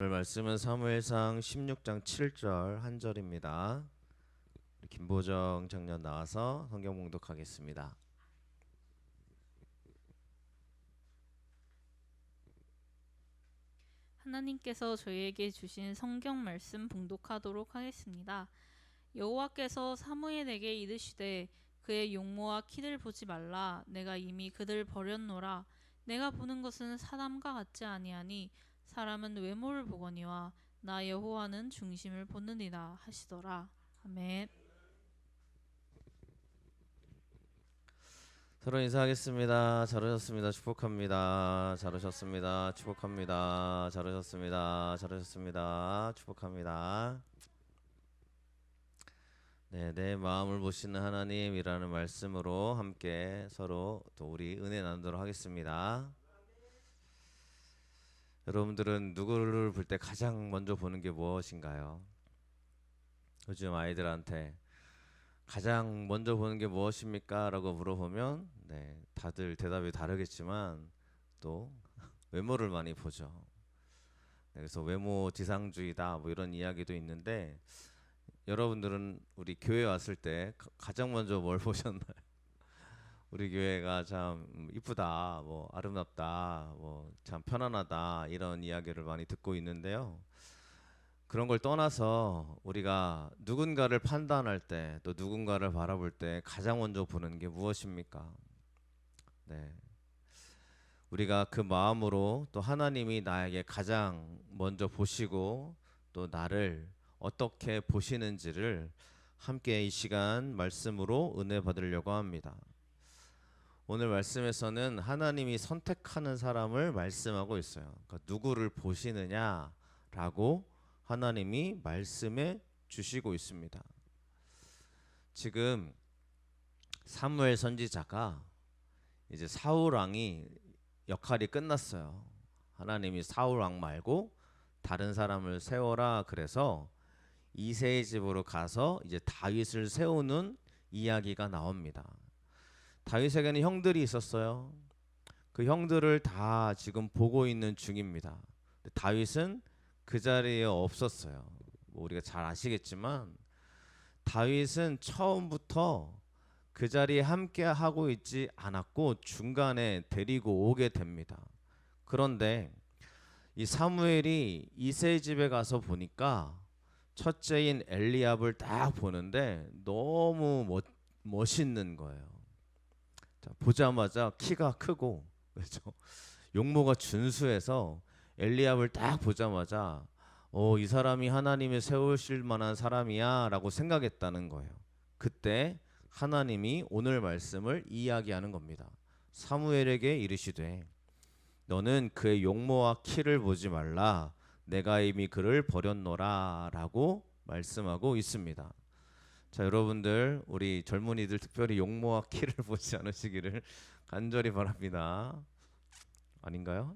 오늘 말씀은 사무엘상 16장 7절 한 절입니다. 김보정 장년 나와서 성경 봉독하겠습니다. 하나님께서 저희에게 주신 성경 말씀 봉독하도록 하겠습니다. 여호와께서 사무엘에게 이르시되 그의 용모와 키를 보지 말라. 내가 이미 그들 버렸노라. 내가 보는 것은 사람과 같지 아니하니 사람은 외모를 보거니와 나 여호와는 중심을 보느니라 하시더라. 아멘. 서로 인사하겠습니다. 잘 오셨습니다. 축복합니다. 잘 오셨습니다. 축복합니다. 잘 오셨습니다. 잘 오셨습니다. 축복합니다. 네, 내 마음을 보시는 하나님이라는 말씀으로 함께 서로 또 우리 은혜 나누도록 하겠습니다. 여러분들은 누구를 볼 때 가장 먼저 보는 게 무엇인가요? 요즘 아이들한테 가장 먼저 보는 게 무엇입니까? 라고 물어보면 다들 대답이 다르겠지만 또 외모를 많이 보죠. 그래서 외모 지상주의다 뭐 이런 이야기도 있는데 여러분들은 우리 교회 왔을 때 가장 먼저 뭘 보셨나요? 우리 교회가 참 이쁘다, 뭐 아름답다, 뭐 참 편안하다 이런 이야기를 많이 듣고 있는데요. 그런 걸 떠나서 우리가 누군가를 판단할 때 또 누군가를 바라볼 때 가장 먼저 보는 게 무엇입니까? 네. 우리가 그 마음으로 또 하나님이 나에게 가장 먼저 보시고 또 나를 어떻게 보시는지를 함께 이 시간 말씀으로 은혜 받으려고 합니다. 오늘 말씀에서는 하나님이 선택하는 사람을 말씀하고 있어요. 그러니까 누구를 보시느냐라고 하나님이 말씀해 주시고 있습니다. 지금 사무엘 선지자가 이제 사울 왕이 역할이 끝났어요. 하나님이 사울 왕 말고 다른 사람을 세워라 그래서 이새의 집으로 가서 이제 다윗을 세우는 이야기가 나옵니다. 다윗에게는 형들이 있었어요. 그 형들을 다 지금 보고 있는 중입니다. 다윗은 그 자리에 없었어요. 뭐 우리가 잘 아시겠지만 다윗은 처음부터 그 자리에 함께 하고 있지 않았고 중간에 데리고 오게 됩니다. 그런데 이 사무엘이 이새의 집에 가서 보니까 첫째인 엘리압을 딱 보는데 너무 멋있는 거예요. 자, 보자마자 키가 크고 그렇죠? 용모가 준수해서 엘리압을 딱 보자마자 이 사람이 하나님이 세우실 만한 사람이야 라고 생각했다는 거예요. 그때 하나님이 오늘 말씀을 이야기하는 겁니다. 사무엘에게 이르시되 너는 그의 용모와 키를 보지 말라. 내가 이미 그를 버렸노라 라고 말씀하고 있습니다. 자, 여러분들 우리 젊은이들 특별히 용모와 키를 보지 않으시기를 간절히 바랍니다. 아닌가요?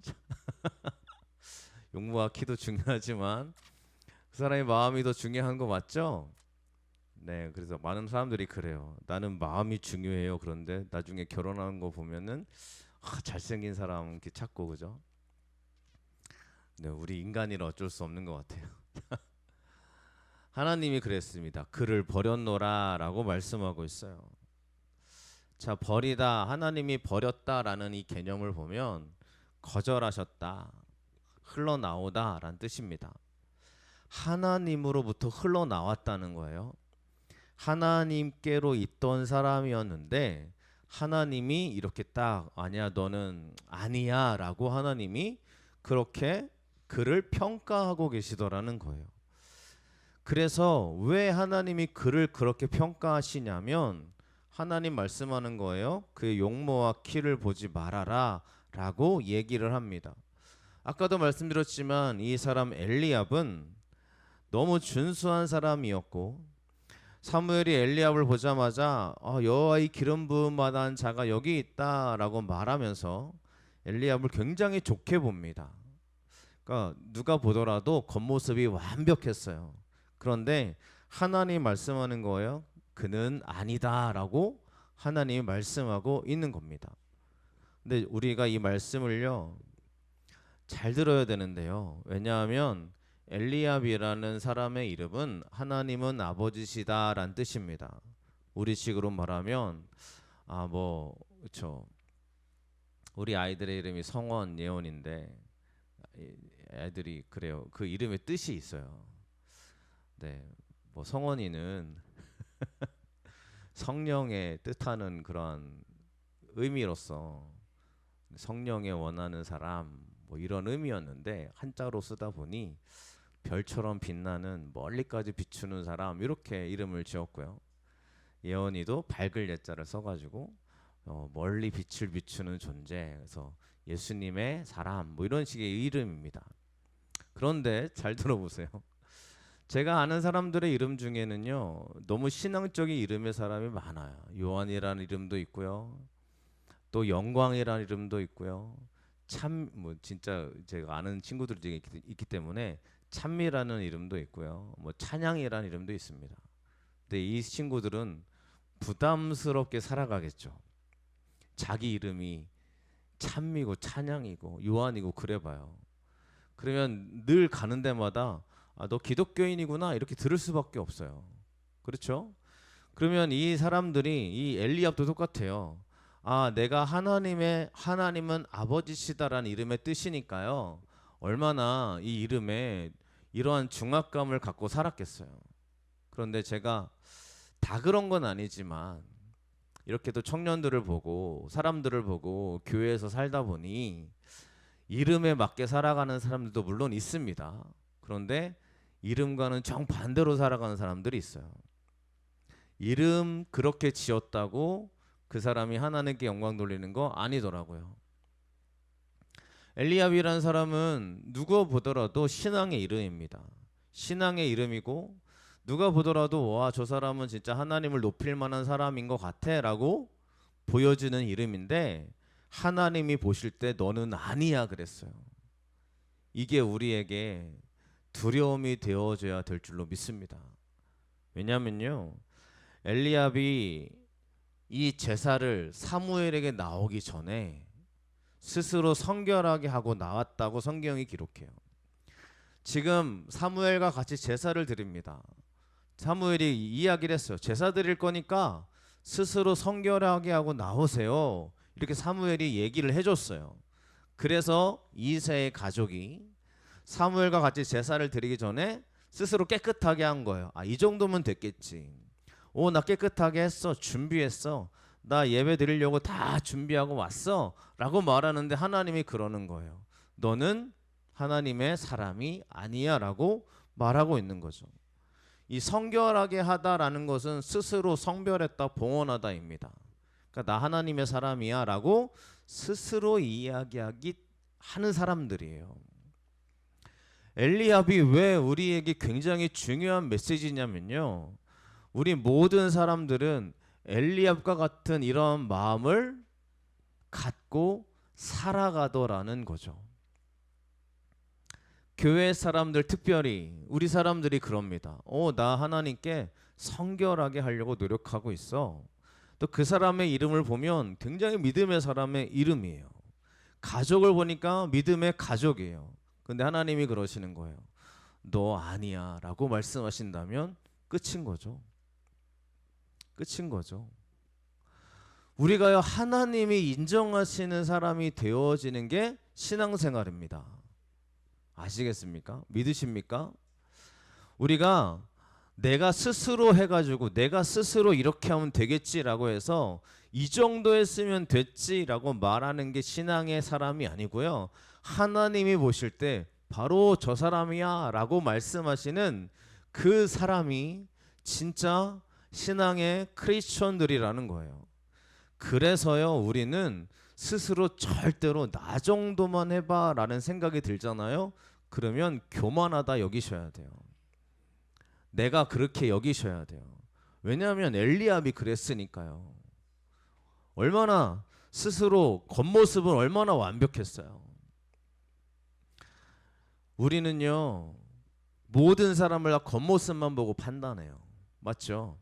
용모와 키도 중요하지만 그 사람의 마음이 더 중요한 거 맞죠? 네, 그래서 많은 사람들이 그래요. 나는 마음이 중요해요. 그런데 나중에 결혼하는 거 보면은 잘생긴 사람 이렇게 찾고 그죠? 네, 우리 인간이라 어쩔 수 없는 것 같아요. 하나님이 그랬습니다. 그를 버렸노라라고 말씀하고 있어요. 자, 버리다 하나님이 버렸다라는 이 개념을 보면 거절하셨다, 흘러나오다라는 뜻입니다. 하나님으로부터 흘러나왔다는 거예요. 하나님께로 있던 사람이었는데 하나님이 이렇게 딱 아니야 너는 아니야 라고 하나님이 그렇게 그를 평가하고 계시더라는 거예요. 그래서 왜 하나님이 그를 그렇게 평가하시냐면 하나님 말씀하는 거예요. 그의 용모와 키를 보지 말아라 라고 얘기를 합니다. 아까도 말씀드렸지만 이 사람 엘리압은 너무 준수한 사람이었고 사무엘이 엘리압을 보자마자 여호와의 기름 부음 받은 자가 여기 있다라고 말하면서 엘리압을 굉장히 좋게 봅니다. 그러니까 누가 보더라도 겉모습이 완벽했어요. 그런데 하나님 말씀하는 거예요. 그는 아니다라고 하나님이 말씀하고 있는 겁니다. 근데 우리가 이 말씀을요 잘 들어야 되는데요. 왜냐하면 엘리압이라는 사람의 이름은 하나님은 아버지시다라는 뜻입니다. 우리식으로 말하면 그렇죠. 우리 아이들의 이름이 성원, 예원인데 애들이 그래요. 그 이름의 뜻이 있어요. 네, 뭐 성원이는 성령의 뜻하는 그런 의미로서 성령의 원하는 사람 뭐 이런 의미였는데 한자로 쓰다 보니 별처럼 빛나는 멀리까지 비추는 사람 이렇게 이름을 지었고요. 예언이도 밝을 예자를 써가지고 멀리 빛을 비추는 존재. 그래서 예수님의 사람 뭐 이런 식의 이름입니다. 그런데 잘 들어보세요. 제가 아는 사람들의 이름 중에는요 너무 신앙적인 이름의 사람이 많아요. 요한이라는 이름도 있고요, 또 영광이라는 이름도 있고요, 참 뭐 진짜 제가 아는 친구들이 있기 때문에 찬미라는 이름도 있고요, 뭐 찬양이라는 이름도 있습니다. 근데 이 친구들은 부담스럽게 살아가겠죠. 자기 이름이 찬미고 찬양이고 요한이고 그래봐요. 그러면 늘 가는 데마다 너 기독교인이구나 이렇게 들을 수밖에 없어요. 그렇죠? 그러면 이 사람들이 이 엘리압도 똑같아요. 내가 하나님은 아버지시다라는 이름의 뜻이니까요. 얼마나 이 이름에 이러한 중압감을 갖고 살았겠어요. 그런데 제가 다 그런 건 아니지만 이렇게 또 청년들을 보고 사람들을 보고 교회에서 살다 보니 이름에 맞게 살아가는 사람들도 물론 있습니다. 그런데 이름과는 정반대로 살아가는 사람들이 있어요. 이름 그렇게 지었다고 그 사람이 하나님께 영광 돌리는 거 아니더라고요. 엘리압이라는 사람은 누가 보더라도 신앙의 이름입니다. 신앙의 이름이고 누가 보더라도 와, 저 사람은 진짜 하나님을 높일 만한 사람인 것 같아 라고 보여주는 이름인데 하나님이 보실 때 너는 아니야 그랬어요. 이게 우리에게 두려움이 되어져야 될 줄로 믿습니다. 왜냐면요 엘리압이 이 제사를 사무엘에게 나오기 전에 스스로 성결하게 하고 나왔다고 성경이 기록해요. 지금 사무엘과 같이 제사를 드립니다. 사무엘이 이야기를 했어요. 제사 드릴 거니까 스스로 성결하게 하고 나오세요. 이렇게 사무엘이 얘기를 해줬어요. 그래서 이새의 가족이 사무엘과 같이 제사를 드리기 전에 스스로 깨끗하게 한 거예요. 이 정도면 됐겠지. 나 깨끗하게 했어. 준비했어. 나 예배 드리려고 다 준비하고 왔어. 라고 말하는데 하나님이 그러는 거예요. 너는 하나님의 사람이 아니야 라고 말하고 있는 거죠. 이 성결하게 하다라는 것은 스스로 성별했다 봉헌하다입니다. 그러니까 나 하나님의 사람이야 라고 스스로 이야기하기 하는 사람들이에요. 엘리압이 왜 우리에게 굉장히 중요한 메시지냐면요, 우리 모든 사람들은 엘리압과 같은 이런 마음을 갖고 살아가더라는 거죠. 교회 사람들 특별히 우리 사람들이 그럽니다. 나 하나님께 성결하게 하려고 노력하고 있어. 또 그 사람의 이름을 보면 굉장히 믿음의 사람의 이름이에요. 가족을 보니까 믿음의 가족이에요. 근데 하나님이 그러시는 거예요. 너 아니야 라고 말씀하신다면 끝인 거죠. 끝인 거죠. 우리가요 하나님이 인정하시는 사람이 되어지는 게 신앙생활입니다. 아시겠습니까? 믿으십니까? 우리가 내가 스스로 해가지고 내가 스스로 이렇게 하면 되겠지라고 해서 이 정도 했으면 됐지라고 말하는 게 신앙의 사람이 아니고요, 하나님이 보실 때 바로 저 사람이야 라고 말씀하시는 그 사람이 진짜 신앙의 크리스천들이라는 거예요. 그래서요 우리는 스스로 절대로 나 정도만 해봐 라는 생각이 들잖아요. 그러면 교만하다 여기셔야 돼요. 내가 그렇게 여기셔야 돼요. 왜냐하면 엘리압이 그랬으니까요. 얼마나 스스로 겉모습은 얼마나 완벽했어요. 우리는요 모든 사람을 다 겉모습만 보고 판단해요. 맞죠?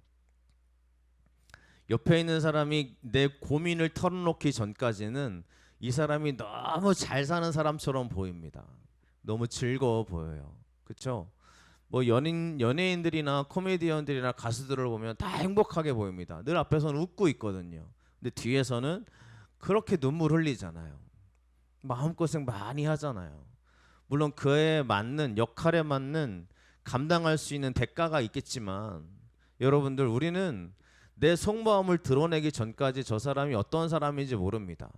옆에 있는 사람이 내 고민을 털어놓기 전까지는 이 사람이 너무 잘 사는 사람처럼 보입니다. 너무 즐거워 보여요. 그렇죠? 뭐 연예인들이나 코미디언들이나 가수들을 보면 다 행복하게 보입니다. 늘 앞에서는 웃고 있거든요. 근데 뒤에서는 그렇게 눈물 흘리잖아요. 마음고생 많이 하잖아요. 물론 그에 맞는 역할에 맞는 감당할 수 있는 대가가 있겠지만 여러분들 우리는 내 속마음을 드러내기 전까지 저 사람이 어떤 사람인지 모릅니다.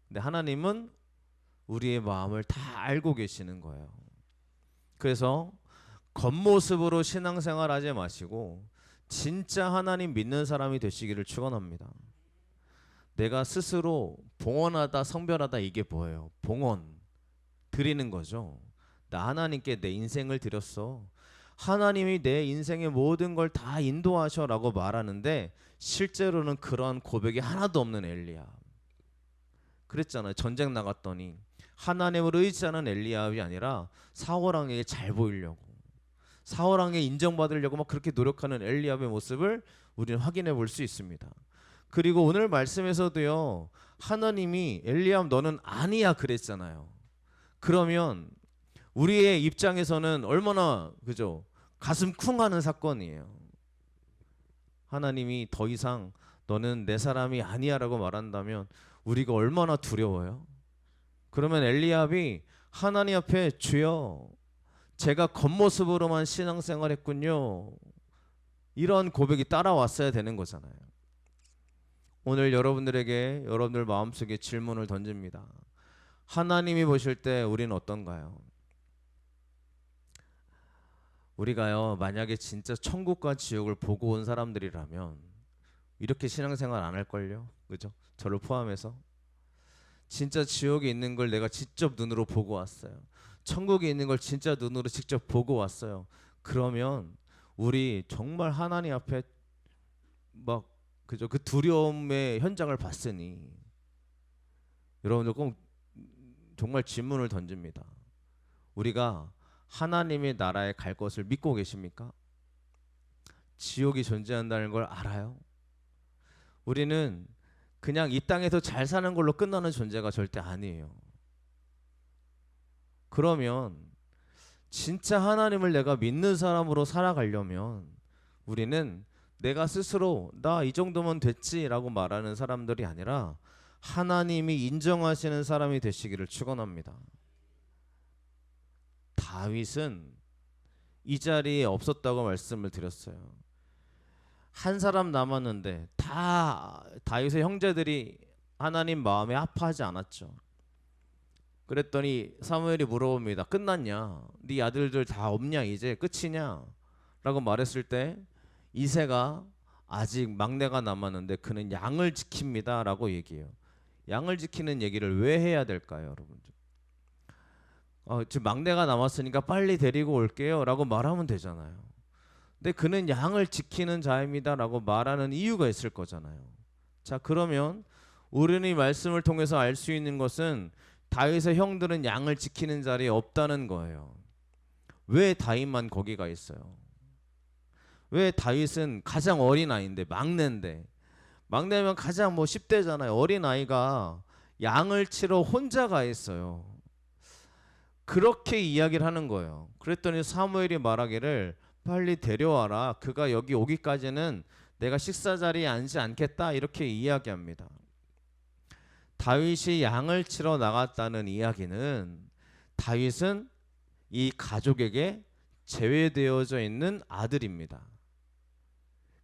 근데 하나님은 우리의 마음을 다 알고 계시는 거예요. 그래서 겉모습으로 신앙생활하지 마시고 진짜 하나님 믿는 사람이 되시기를 축원합니다. 내가 스스로 봉헌하다 성별하다 이게 뭐예요? 봉헌 드리는 거죠. 나 하나님께 내 인생을 드렸어. 하나님이 내 인생의 모든 걸 다 인도하셔라고 말하는데 실제로는 그런 고백이 하나도 없는 엘리야. 그랬잖아요. 전쟁 나갔더니 하나님을 의지하는 엘리야이 아니라 사울왕에게 잘 보이려고 사울왕에 인정받으려고 막 그렇게 노력하는 엘리야의 모습을 우리는 확인해 볼 수 있습니다. 그리고 오늘 말씀에서도요. 하나님이 엘리야 너는 아니야 그랬잖아요. 그러면 우리의 입장에서는 얼마나 그죠? 가슴 쿵하는 사건이에요. 하나님이 더 이상 너는 내 사람이 아니야라고 말한다면 우리가 얼마나 두려워요. 그러면 엘리압이 하나님 앞에 주여 제가 겉모습으로만 신앙생활했군요. 이런 고백이 따라왔어야 되는 거잖아요. 오늘 여러분들에게 여러분들 마음속에 질문을 던집니다. 하나님이 보실 때 우리는 어떤가요? 우리가요 만약에 진짜 천국과 지옥을 보고 온 사람들이라면 이렇게 신앙생활 안 할걸요? 그죠? 저를 포함해서 진짜 지옥에 있는 걸 내가 직접 눈으로 보고 왔어요. 천국에 있는 걸 진짜 눈으로 직접 보고 왔어요. 그러면 우리 정말 하나님 앞에 막 그죠? 그 두려움의 현장을 봤으니 여러분들 꼭 정말 질문을 던집니다. 우리가 하나님의 나라에 갈 것을 믿고 계십니까? 지옥이 존재한다는 걸 알아요? 우리는 그냥 이 땅에서 잘 사는 걸로 끝나는 존재가 절대 아니에요. 그러면 진짜 하나님을 내가 믿는 사람으로 살아가려면 우리는 내가 스스로 나 이 정도면 됐지라고 말하는 사람들이 아니라 하나님이 인정하시는 사람이 되시기를 축원합니다. 다윗은 이 자리에 없었다고 말씀을 드렸어요. 한 사람 남았는데 다 다윗의 형제들이 하나님 마음에 아파하지 않았죠. 그랬더니 사무엘이 물어봅니다. 끝났냐? 네 아들들 다 없냐? 이제 끝이냐? 라고 말했을 때 이새가 아직 막내가 남았는데 그는 양을 지킵니다 라고 얘기해요. 양을 지키는 얘기를 왜 해야 될까요, 여러분들? 지금 막내가 남았으니까 빨리 데리고 올게요 라고 말하면 되잖아요. 근데 그는 양을 지키는 자입니다 라고 말하는 이유가 있을 거잖아요. 자, 그러면 우리는 이 말씀을 통해서 알 수 있는 것은 다윗의 형들은 양을 지키는 자리에 없다는 거예요. 왜 다윗만 거기가 있어요? 왜 다윗은 가장 어린 아이인데 막내인데 막내면 가장 10대잖아요. 어린 아이가 양을 치러 혼자 가 있어요. 그렇게 이야기를 하는 거예요. 그랬더니 사무엘이 말하기를 빨리 데려와라. 그가 여기 오기까지는 내가 식사 자리에 앉지 않겠다. 이렇게 이야기합니다. 다윗이 양을 치러 나갔다는 이야기는 다윗은 이 가족에게 제외되어져 있는 아들입니다.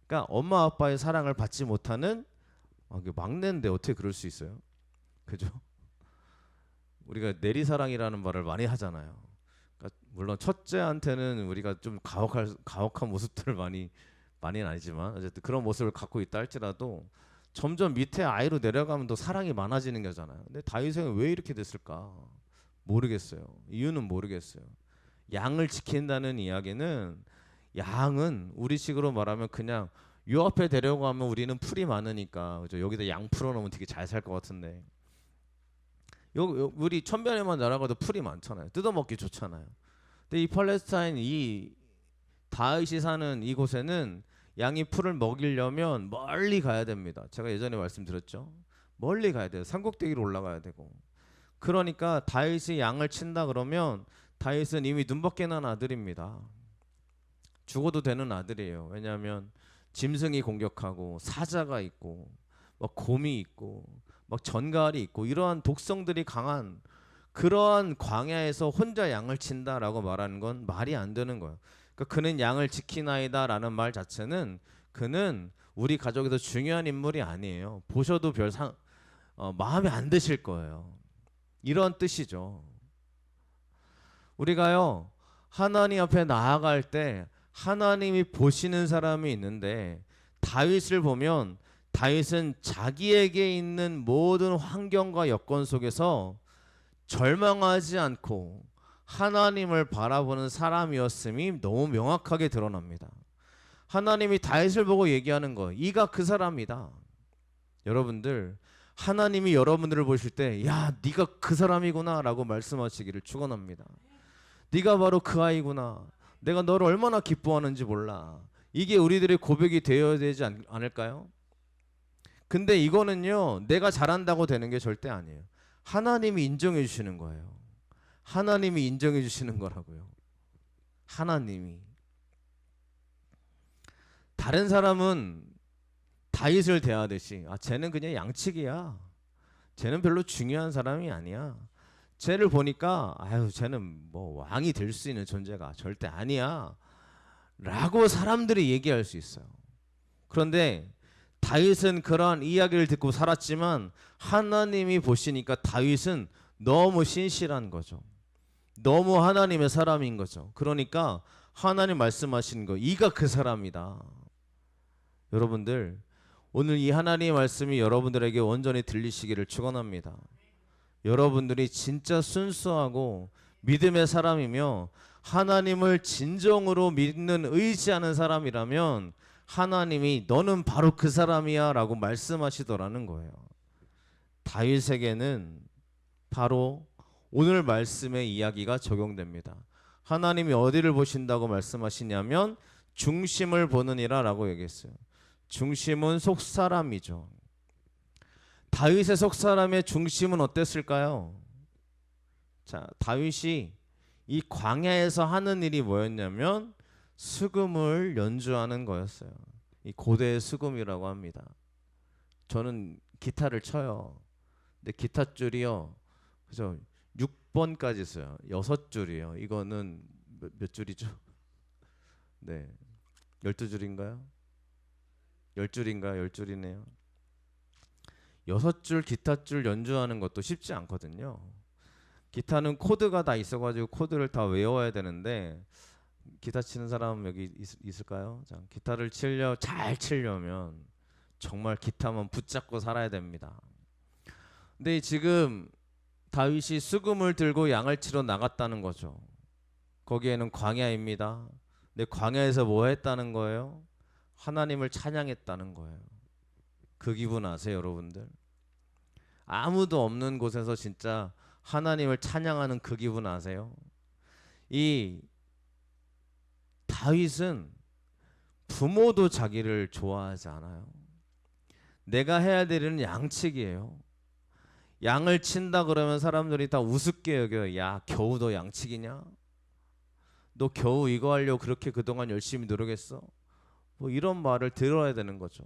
그러니까 엄마 아빠의 사랑을 받지 못하는 막내인데 어떻게 그럴 수 있어요? 그죠? 우리가 내리사랑이라는 말을 많이 하잖아요. 그러니까 물론 첫째한테는 우리가 좀 가혹한 모습들을 많이는 아니지만 어쨌든 그런 모습을 갖고 있다 할지라도 점점 밑에 아이로 내려가면 더 사랑이 많아지는 거잖아요. 근데 다윗은 왜 이렇게 됐을까? 모르겠어요. 이유는 모르겠어요. 양을 지킨다는 이야기는 양은 우리식으로 말하면 그냥 요 앞에 데려가면 우리는 풀이 많으니까 그죠? 여기다 양 풀어놓으면 되게 잘 살 것 같은데 우리 천변에만 날아가도 풀이 많잖아요. 뜯어먹기 좋잖아요. 근데 이 팔레스타인 이 다윗이 사는 이곳에는 양이 풀을 먹이려면 멀리 가야 됩니다. 제가 예전에 말씀드렸죠. 멀리 가야 돼요. 산꼭대기로 올라가야 되고. 그러니까 다윗이 양을 친다 그러면 다윗은 이미 눈밖에 난 아들입니다. 죽어도 되는 아들이에요. 왜냐하면 짐승이 공격하고 사자가 있고 막 곰이 있고 막 전갈이 있고 이러한 독성들이 강한 그러한 광야에서 혼자 양을 친다라고 말하는 건 말이 안 되는 거예요. 그러니까 그는 양을 지키나이다라는 말 자체는 그는 우리 가족에서 중요한 인물이 아니에요. 보셔도 마음에 안 드실 거예요. 이런 뜻이죠. 우리가요 하나님 앞에 나아갈 때 하나님이 보시는 사람이 있는데 다윗을 보면 다윗은 자기에게 있는 모든 환경과 여건 속에서 절망하지 않고 하나님을 바라보는 사람이었음이 너무 명확하게 드러납니다. 하나님이 다윗을 보고 얘기하는 거, 이가 그 사람이다. 여러분들 하나님이 여러분들을 보실 때 야 네가 그 사람이구나라고 말씀하시기를 축원합니다. 네가 바로 그 아이구나. 내가 너를 얼마나 기뻐하는지 몰라. 이게 우리들의 고백이 되어야 되지 않을까요? 근데 이거는요 내가 잘한다고 되는 게 절대 아니에요. 하나님이 인정해 주시는 거예요. 하나님이 인정해 주시는 거라고요. 하나님이. 다른 사람은 다윗을 대하듯이 쟤는 그냥 양치기야. 쟤는 별로 중요한 사람이 아니야. 쟤를 보니까 쟤는 뭐 왕이 될 수 있는 존재가 절대 아니야 라고 사람들이 얘기할 수 있어요. 그런데 다윗은 그러한 이야기를 듣고 살았지만 하나님이 보시니까 다윗은 너무 신실한 거죠. 너무 하나님의 사람인 거죠. 그러니까 하나님 말씀하신 거 이가 그 사람이다. 여러분들 오늘 이 하나님의 말씀이 여러분들에게 온전히 들리시기를 축원합니다. 여러분들이 진짜 순수하고 믿음의 사람이며 하나님을 진정으로 믿는 의지하는 사람이라면 하나님이 너는 바로 그 사람이야 라고 말씀하시더라는 거예요. 다윗에게는 바로 오늘 말씀의 이야기가 적용됩니다. 하나님이 어디를 보신다고 말씀하시냐면 중심을 보느니라 라고 얘기했어요. 중심은 속사람이죠. 다윗의 속사람의 중심은 어땠을까요? 자, 다윗이 이 광야에서 하는 일이 뭐였냐면 수금을 연주하는 거였어요. 이 고대의 수금이라고 합니다. 저는 기타를 쳐요. 근데 기타 줄이요, 그죠? 6번까지 있어요. 6줄이에요. 이거는 몇 줄이죠? 네, 12줄인가요? 10줄인가요? 10줄이네요. 6줄 기타 줄 연주하는 것도 쉽지 않거든요. 기타는 코드가 다 있어가지고 코드를 다 외워야 되는데 기타 치는 사람 여기 있을까요? 자, 기타를 잘 치려면 정말 기타만 붙잡고 살아야 됩니다. 근데 지금 다윗이 수금을 들고 양을 치러 나갔다는 거죠. 거기에는 광야입니다. 근데 광야에서 뭐 했다는 거예요? 하나님을 찬양했다는 거예요. 그 기분 아세요, 여러분들? 아무도 없는 곳에서 진짜 하나님을 찬양하는 그 기분 아세요? 이 다윗은 부모도 자기를 좋아하지 않아요. 내가 해야 되는 양치기예요. 양을 친다 그러면 사람들이 다 우습게 여겨요. 야, 겨우 너 양치기냐? 너 겨우 이거 하려고 그렇게 그동안 열심히 노력했어? 뭐 이런 말을 들어야 되는 거죠.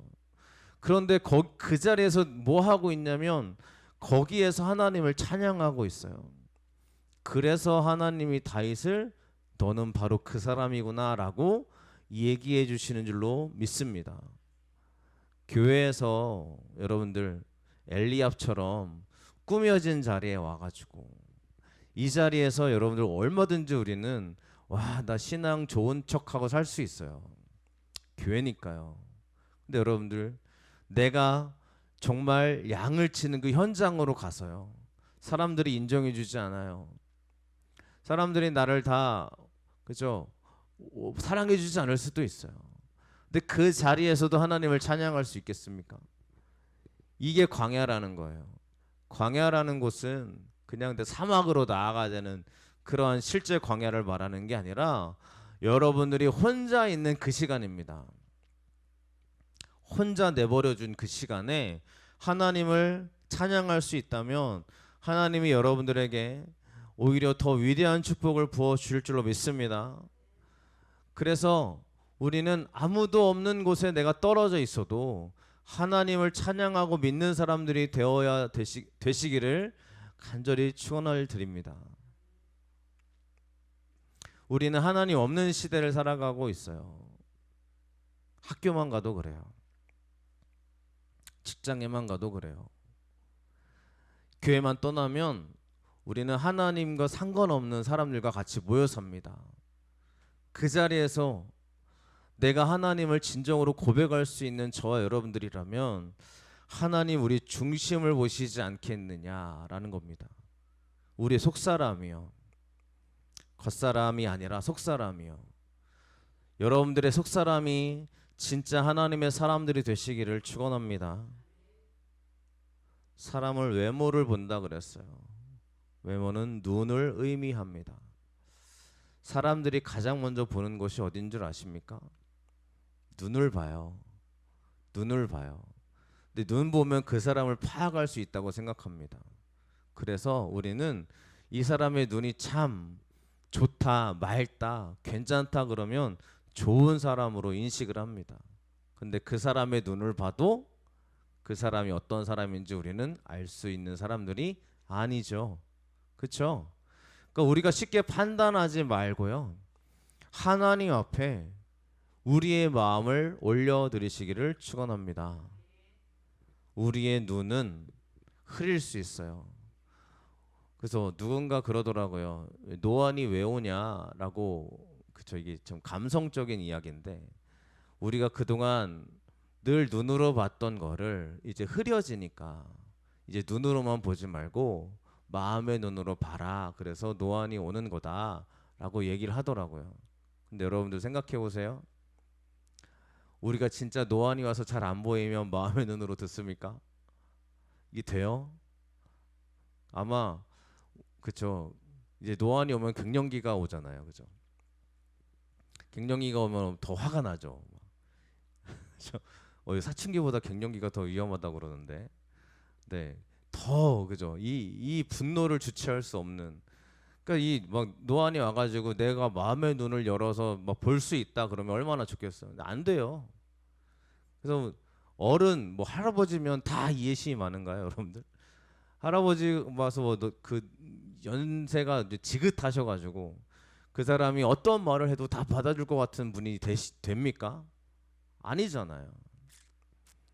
그런데 그 자리에서 뭐 하고 있냐면 거기에서 하나님을 찬양하고 있어요. 그래서 하나님이 다윗을 너는 바로 그 사람이구나 라고 얘기해 주시는 줄로 믿습니다. 교회에서 여러분들 엘리압처럼 꾸며진 자리에 와가지고 이 자리에서 여러분들 얼마든지 우리는 나 신앙 좋은 척하고 살 수 있어요. 교회니까요. 근데 여러분들 내가 정말 양을 치는 그 현장으로 가서요, 사람들이 인정해 주지 않아요. 사람들이 나를 다 그죠 사랑해 주지 않을 수도 있어요. 근데 그 자리에서도 하나님을 찬양할 수 있겠습니까? 이게 광야라는 거예요. 광야라는 곳은 그냥 사막으로 나아가야 되는 그러한 실제 광야를 말하는 게 아니라 여러분들이 혼자 있는 그 시간입니다. 혼자 내버려준 그 시간에 하나님을 찬양할 수 있다면 하나님이 여러분들에게 오히려 더 위대한 축복을 부어 주실 줄로 믿습니다. 그래서 우리는 아무도 없는 곳에 내가 떨어져 있어도 하나님을 찬양하고 믿는 사람들이 되어야 되시기를 간절히 축원을 드립니다. 우리는 하나님 없는 시대를 살아가고 있어요. 학교만 가도 그래요. 직장에만 가도 그래요. 교회만 떠나면 우리는 하나님과 상관없는 사람들과 같이 모여 삽니다. 그 자리에서 내가 하나님을 진정으로 고백할 수 있는 저와 여러분들이라면 하나님 우리 중심을 보시지 않겠느냐라는 겁니다. 우리의 속사람이요, 겉사람이 아니라 속사람이요. 여러분들의 속사람이 진짜 하나님의 사람들이 되시기를 축원합니다. 사람을 외모를 본다 그랬어요. 외모는 눈을 의미합니다. 사람들이 가장 먼저 보는 것이 어딘 줄 아십니까? 눈을 봐요. 눈을 봐요. 근데 눈 보면 그 사람을 파악할 수 있다고 생각합니다. 그래서 우리는 이 사람의 눈이 참 좋다, 맑다, 괜찮다 그러면 좋은 사람으로 인식을 합니다. 근데 그 사람의 눈을 봐도 그 사람이 어떤 사람인지 우리는 알 수 있는 사람들이 아니죠. 그렇죠? 그러니까 우리가 쉽게 판단하지 말고요, 하나님 앞에 우리의 마음을 올려드리시기를 축원합니다. 우리의 눈은 흐릴 수 있어요. 그래서 누군가 그러더라고요. 노안이 왜 오냐라고. 그쵸, 이게 좀 감성적인 이야기인데 우리가 그동안 늘 눈으로 봤던 거를 이제 흐려지니까 이제 눈으로만 보지 말고 마음의 눈으로 봐라. 그래서 노안이 오는 거다라고 얘기를 하더라고요. 근데 여러분들 생각해 보세요. 우리가 진짜 노안이 와서 잘 안 보이면 마음의 눈으로 듣습니까? 이게 돼요? 아마 그쵸. 이제 노안이 오면 갱년기가 오잖아요. 그죠? 갱년기가 오면 더 화가 나죠. 사춘기보다 갱년기가 더 위험하다고 그러는데, 네, 더 그죠. 이 분노를 주체할 수 없는. 그러니까 이 막 노안이 와가지고 내가 마음의 눈을 열어서 막 볼 수 있다 그러면 얼마나 좋겠어요. 근데 안 돼요. 그래서 어른 뭐 할아버지면 다 이해심이 많은가요, 여러분들? 할아버지 와서 그 연세가 이제 지긋하셔가지고 그 사람이 어떤 말을 해도 다 받아줄 것 같은 분이 됩니까? 아니잖아요.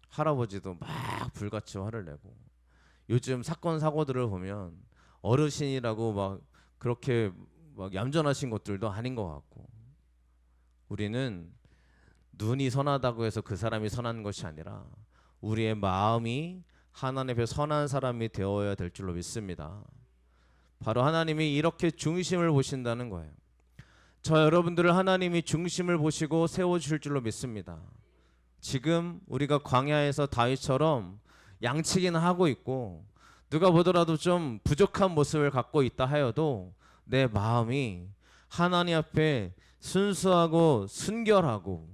할아버지도 막 불같이 화를 내고, 요즘 사건 사고들을 보면 어르신이라고 막 그렇게 막 얌전하신 것들도 아닌 것 같고, 우리는 눈이 선하다고 해서 그 사람이 선한 것이 아니라 우리의 마음이 하나님 앞에 선한 사람이 되어야 될 줄로 믿습니다. 바로 하나님이 이렇게 중심을 보신다는 거예요. 저 여러분들을 하나님이 중심을 보시고 세워주실 줄로 믿습니다. 지금 우리가 광야에서 다윗처럼 양치기는 하고 있고 누가 보더라도 좀 부족한 모습을 갖고 있다 하여도 내 마음이 하나님 앞에 순수하고 순결하고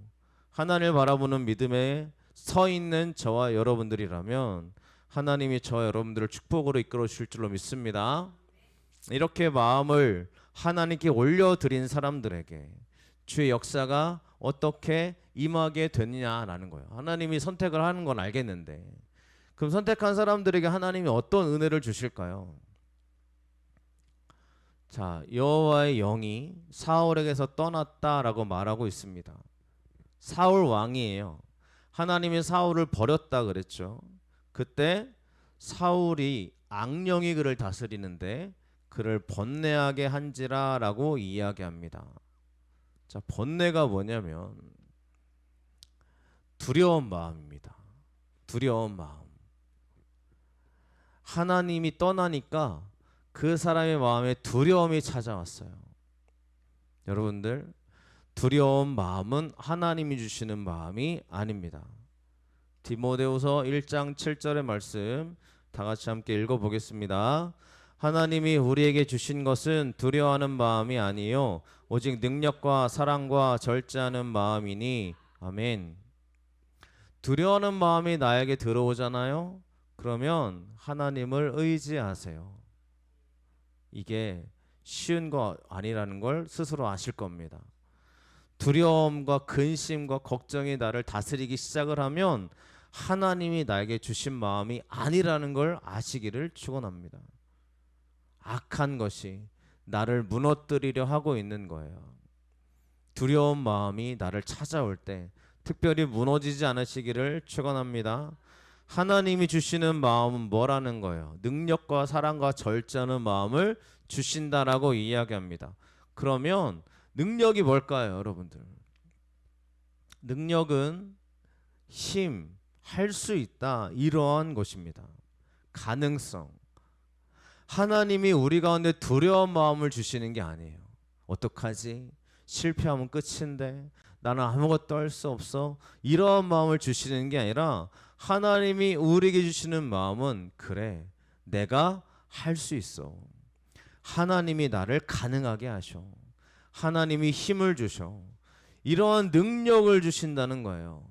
하나님을 바라보는 믿음에 서 있는 저와 여러분들이라면 하나님이 저와 여러분들을 축복으로 이끌어 주실 줄로 믿습니다. 이렇게 마음을 하나님께 올려드린 사람들에게 주의 역사가 어떻게 임하게 됐냐라는 거예요. 하나님이 선택을 하는 건 알겠는데, 그럼 선택한 사람들에게 하나님이 어떤 은혜를 주실까요? 자, 여호와의 영이 사울에게서 떠났다라고 말하고 있습니다. 사울 왕이에요. 하나님이 사울을 버렸다 그랬죠. 그때 사울이 악령이 그를 다스리는데 그를 번뇌하게 한지라라고 이야기합니다. 자, 번뇌가 뭐냐면 두려운 마음입니다. 두려운 마음. 하나님이 떠나니까 그 사람의 마음에 두려움이 찾아왔어요. 여러분들, 두려운 마음은 하나님이 주시는 마음이 아닙니다. 디모데후서 1장 7절의 말씀 다 같이 함께 읽어보겠습니다. 하나님이 우리에게 주신 것은 두려워하는 마음이 아니요 오직 능력과 사랑과 절제하는 마음이니 아멘. 두려워하는 마음이 나에게 들어오잖아요. 그러면 하나님을 의지하세요. 이게 쉬운 거 아니라는 걸 스스로 아실 겁니다. 두려움과 근심과 걱정이 나를 다스리기 시작을 하면 하나님이 나에게 주신 마음이 아니라는 걸 아시기를 축원합니다. 악한 것이 나를 무너뜨리려 하고 있는 거예요. 두려운 마음이 나를 찾아올 때 특별히 무너지지 않으시기를 축원합니다. 하나님이 주시는 마음은 뭐라는 거예요? 능력과 사랑과 절제하는 마음을 주신다라고 이야기합니다. 그러면 능력이 뭘까요, 여러분들? 능력은 힘, 할 수 있다, 이러한 것입니다. 가능성. 하나님이 우리 가운데 두려운 마음을 주시는 게 아니에요. 어떡하지? 실패하면 끝인데 나는 아무것도 할 수 없어. 이런 마음을 주시는 게 아니라 하나님이 우리에게 주시는 마음은 그래, 내가 할 수 있어. 하나님이 나를 가능하게 하셔. 하나님이 힘을 주셔. 이러한 능력을 주신다는 거예요.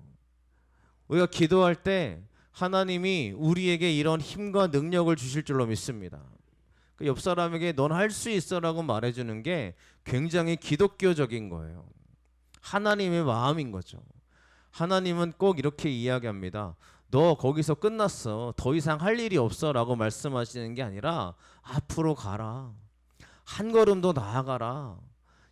우리가 기도할 때 하나님이 우리에게 이런 힘과 능력을 주실 줄로 믿습니다. 그 옆 사람에게 넌 할 수 있어라고 말해주는 게 굉장히 기독교적인 거예요. 하나님의 마음인 거죠. 하나님은 꼭 이렇게 이야기합니다. 너 거기서 끝났어. 더 이상 할 일이 없어라고 말씀하시는 게 아니라 앞으로 가라. 한 걸음 더 나아가라.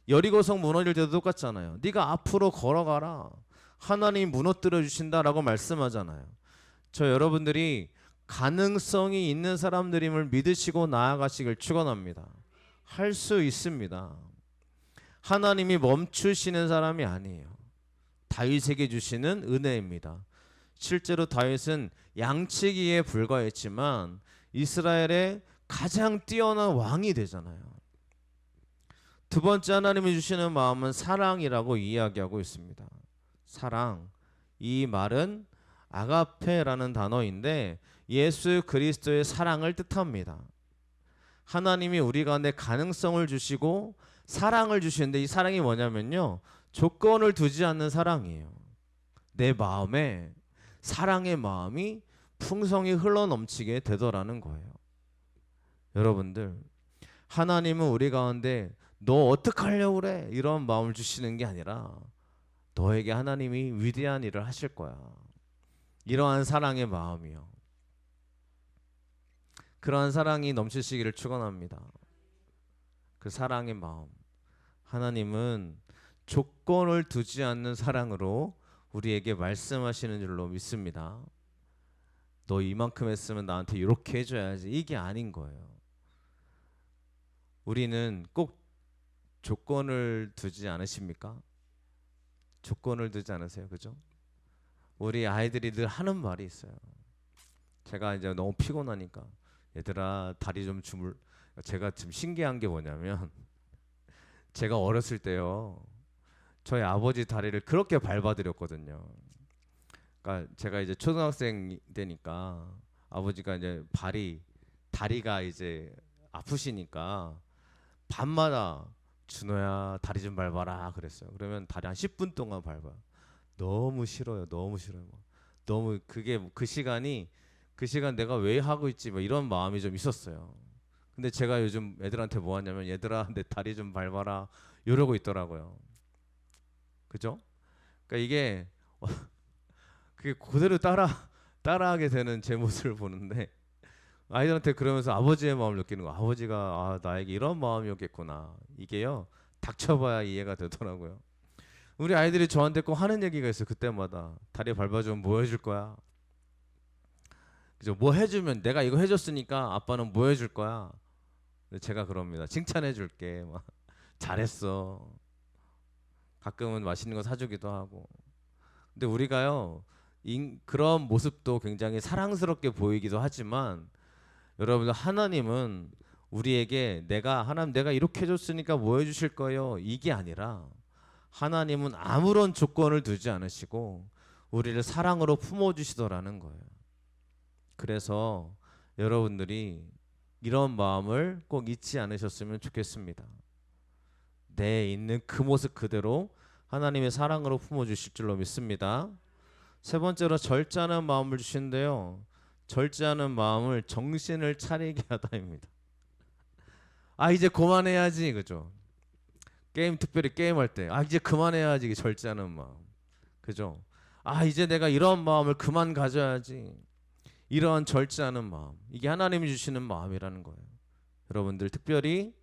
여리고성 무너질 때도 똑같잖아요. 네가 앞으로 걸어가라. 하나님이 무너뜨려 주신다라고 말씀하잖아요. 저 여러분들이 가능성이 있는 사람들임을 믿으시고 나아가시길 축원합니다. 할 수 있습니다. 하나님이 멈추시는 사람이 아니에요. 다윗에게 주시는 은혜입니다. 실제로 다윗은 양치기에 불과했지만 이스라엘의 가장 뛰어난 왕이 되잖아요. 두 번째 하나님이 주시는 마음은 사랑이라고 이야기하고 있습니다. 사랑. 이 말은 아가페라는 단어인데 예수 그리스도의 사랑을 뜻합니다. 하나님이 우리 가운데 가능성을 주시고 사랑을 주시는데 이 사랑이 뭐냐면요, 조건을 두지 않는 사랑이에요. 내 마음에 사랑의 마음이 풍성히 흘러넘치게 되더라는 거예요. 여러분들, 하나님은 우리 가운데 너 어떡하려고 그래? 이런 마음을 주시는 게 아니라 너에게 하나님이 위대한 일을 하실 거야. 이러한 사랑의 마음이요. 그러한 사랑이 넘치시기를 축원합니다. 그 사랑의 마음. 하나님은 조건을 두지 않는 사랑으로 우리에게 말씀하시는 줄로 믿습니다. 너 이만큼 했으면 나한테 이렇게 해줘야지. 이게 아닌 거예요. 우리는 꼭 조건을 두지 않으십니까? 조건을 두지 않으세요? 그죠? 우리 아이들이 늘 하는 말이 있어요. 제가 이제 너무 피곤하니까 얘들아 다리 좀 주물. 제가 지금 신기한 게 뭐냐면 제가 어렸을 때요, 저희 아버지 다리를 그렇게 밟아드렸거든요. 그러니까 제가 이제 초등학생 되니까 아버지가 이제 다리가 이제 아프시니까 밤마다 준호야 다리 좀 밟아라 그랬어요. 그러면 다리 한 10분 동안 밟아요. 너무 싫어요. 너무 싫어요. 너무 그게 그 시간 내가 왜 하고 있지 뭐 이런 마음이 좀 있었어요. 근데 제가 요즘 애들한테 뭐 하냐면 얘들아 내 다리 좀 밟아라 이러고 있더라고요. 그죠? 그러니까 이게 그게 그대로 따라하게 되는 제 모습을 보는데 아이들한테 그러면서 아버지의 마음을 느끼는 거. 아버지가 나에게 이런 마음이었겠구나. 이게요, 닥쳐봐야 이해가 되더라고요. 우리 아이들이 저한테 꼭 하는 얘기가 있어요. 그때마다 다리 밟아주면 뭐 해줄 거야? 그죠? 뭐 해주면 내가 이거 해줬으니까 아빠는 뭐 해줄 거야? 제가 그럽니다. 칭찬해줄게. 막 잘했어. 가끔은 맛있는 거 사주기도 하고. 근데 우리가요, 그런 모습도 굉장히 사랑스럽게 보이기도 하지만 여러분들, 하나님은 우리에게 하나님 내가 이렇게 해줬으니까 뭐 해주실 거예요? 이게 아니라 하나님은 아무런 조건을 두지 않으시고 우리를 사랑으로 품어주시더라는 거예요. 그래서 여러분들이 이런 마음을 꼭 잊지 않으셨으면 좋겠습니다. 내 있는 그 모습 그대로 하나님의 사랑으로 품어주실 줄로 믿습니다. 세 번째로 절제하는 마음을 주시는데요, 절제하는 마음을 정신을 차리게 하다입니다. 아 이제 그만해야지 그죠? 게임 특별히 게임할 때 아 이제 그만해야지 이게 절제하는 마음 그죠? 아 이제 내가 이런 마음을 그만 가져야지 이런 절제하는 마음 이게 하나님이 주시는 마음이라는 거예요. 여러분들 특별히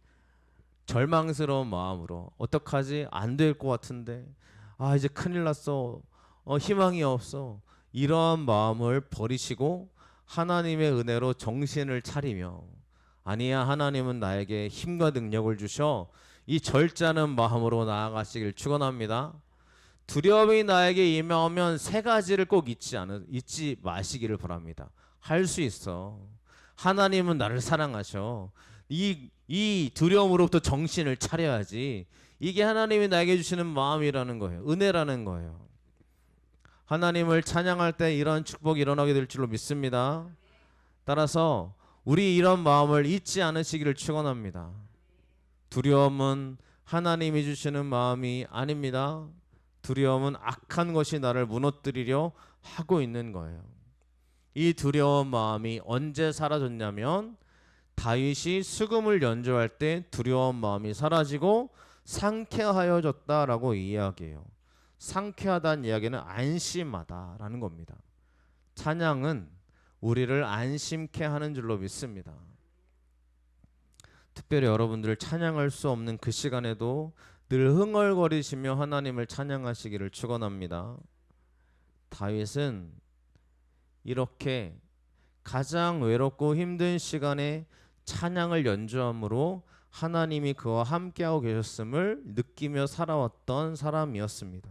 절망스러운 마음으로 어떡하지 안 될 것 같은데 아 이제 큰일 났어 희망이 없어 이런 마음을 버리시고 하나님의 은혜로 정신을 차리며 아니야 하나님은 나에게 힘과 능력을 주셔 이 절제하는 마음으로 나아가시길 축원합니다. 두려움이 나에게 임하면 세 가지를 꼭 잊지 마시기를 바랍니다. 할 수 있어. 하나님은 나를 사랑하셔. 이 두려움으로부터 정신을 차려야지. 이게 하나님이 나에게 주시는 마음이라는 거예요. 은혜라는 거예요. 하나님을 찬양할 때 이런 축복이 일어나게 될 줄로 믿습니다. 따라서 우리 이런 마음을 잊지 않으시기를 축원합니다. 두려움은 하나님이 주시는 마음이 아닙니다. 두려움은 악한 것이 나를 무너뜨리려 하고 있는 거예요. 이 두려운 마음이 언제 사라졌냐면 다윗이 수금을 연주할 때 두려운 마음이 사라지고 상쾌하여졌다라고 이야기해요. 상쾌하다는 이야기는 안심하다라는 겁니다. 찬양은 우리를 안심케 하는 줄로 믿습니다. 특별히 여러분들 찬양할 수 없는 그 시간에도 늘 흥얼거리시며 하나님을 찬양하시기를 축원합니다. 다윗은 이렇게 가장 외롭고 힘든 시간에 찬양을 연주함으로 하나님이 그와 함께하고 계셨음을 느끼며 살아왔던 사람이었습니다.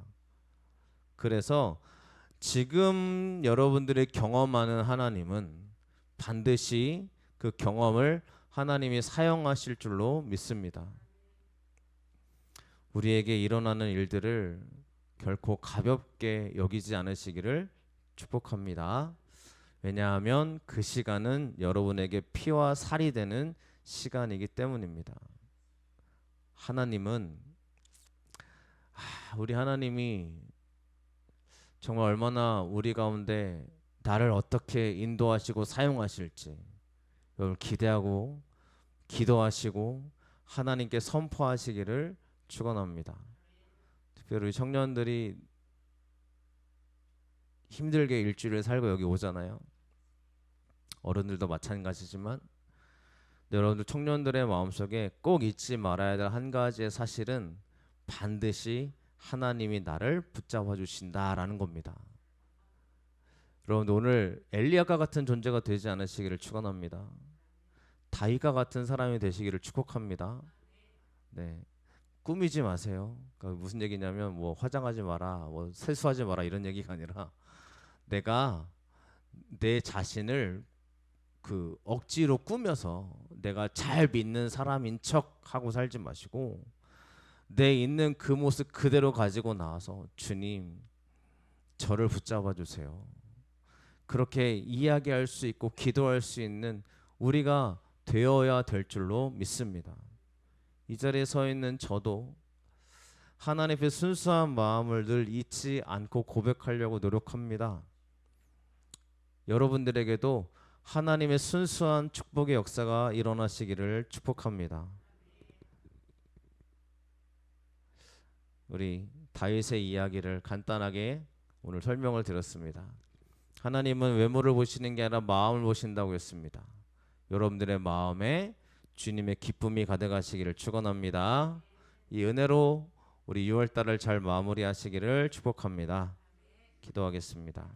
그래서 지금 여러분들이 경험하는 하나님은 반드시 그 경험을 하나님이 사용하실 줄로 믿습니다. 우리에게 일어나는 일들을 결코 가볍게 여기지 않으시기를 축복합니다. 왜냐하면 그 시간은 여러분에게 피와 살이 되는 시간이기 때문입니다. 하나님은 우리 하나님이 정말 얼마나 우리 가운데 나를 어떻게 인도하시고 사용하실지 여러분 기대하고 기도하시고 하나님께 선포하시기를 축원합니다. 특별히 청년들이 힘들게 일주일을 살고 여기 오잖아요. 어른들도 마찬가지지만 여러분들 청년들의 마음속에 꼭 잊지 말아야 될 한 가지의 사실은 반드시 하나님이 나를 붙잡아 주신다라는 겁니다. 여러분들 오늘 엘리야가 같은 존재가 되지 않으시기를 축원합니다. 다윗과 같은 사람이 되시기를 축복합니다. 네, 꾸미지 마세요. 그러니까 무슨 얘기냐면 뭐 화장하지 마라, 뭐 세수하지 마라 이런 얘기가 아니라 내가 내 자신을 그 억지로 꾸며서 내가 잘 믿는 사람인 척 하고 살지 마시고 내 있는 그 모습 그대로 가지고 나와서 주님 저를 붙잡아 주세요. 그렇게 이야기할 수 있고 기도할 수 있는 우리가 되어야 될 줄로 믿습니다. 이 자리에 서 있는 저도 하나님 앞에 순수한 마음을 늘 잊지 않고 고백하려고 노력합니다. 여러분들에게도 하나님의 순수한 축복의 역사가 일어나시기를 축복합니다. 우리 다윗의 이야기를 간단하게 오늘 설명을 드렸습니다. 하나님은 외모를 보시는 게 아니라 마음을 보신다고 했습니다. 여러분들의 마음에 주님의 기쁨이 가득하시기를 축원합니다. 이 은혜로 우리 6월달을 잘 마무리하시기를 축복합니다. 기도하겠습니다.